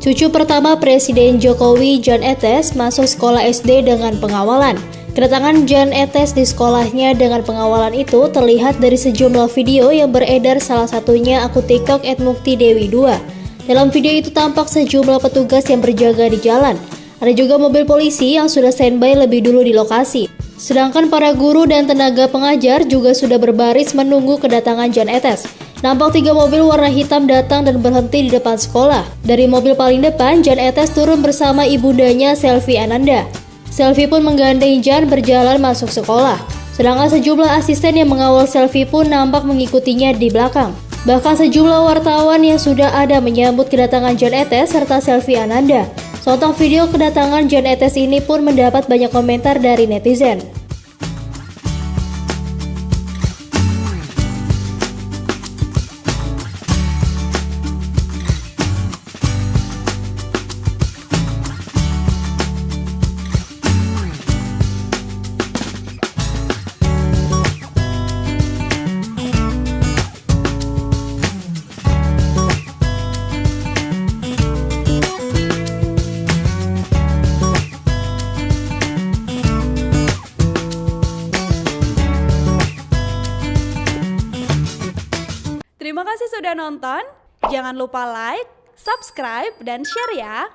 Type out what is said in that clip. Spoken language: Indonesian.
Cucu pertama Presiden Jokowi, Jan Etes, masuk sekolah SD dengan pengawalan. Kedatangan Jan Etes di sekolahnya dengan pengawalan itu terlihat dari sejumlah video yang beredar, salah satunya akun TikTok @muktidewi2. Dalam video itu tampak sejumlah petugas yang berjaga di jalan. Ada juga mobil polisi yang sudah standby lebih dulu di lokasi. Sedangkan para guru dan tenaga pengajar juga sudah berbaris menunggu kedatangan Jan Etes. Nampak 3 mobil warna hitam datang dan berhenti di depan sekolah. Dari mobil paling depan, Jan Etes turun bersama ibundanya Selvi Ananda. Selvi pun menggandeng Jan berjalan masuk sekolah. Sedangkan sejumlah asisten yang mengawal Selvi pun nampak mengikutinya di belakang. Bahkan sejumlah wartawan yang sudah ada menyambut kedatangan Jan Etes serta Selvi Ananda. Sontak video kedatangan Jan Etes ini pun mendapat banyak komentar dari netizen. Terima kasih sudah nonton. Jangan lupa like, subscribe, dan share ya.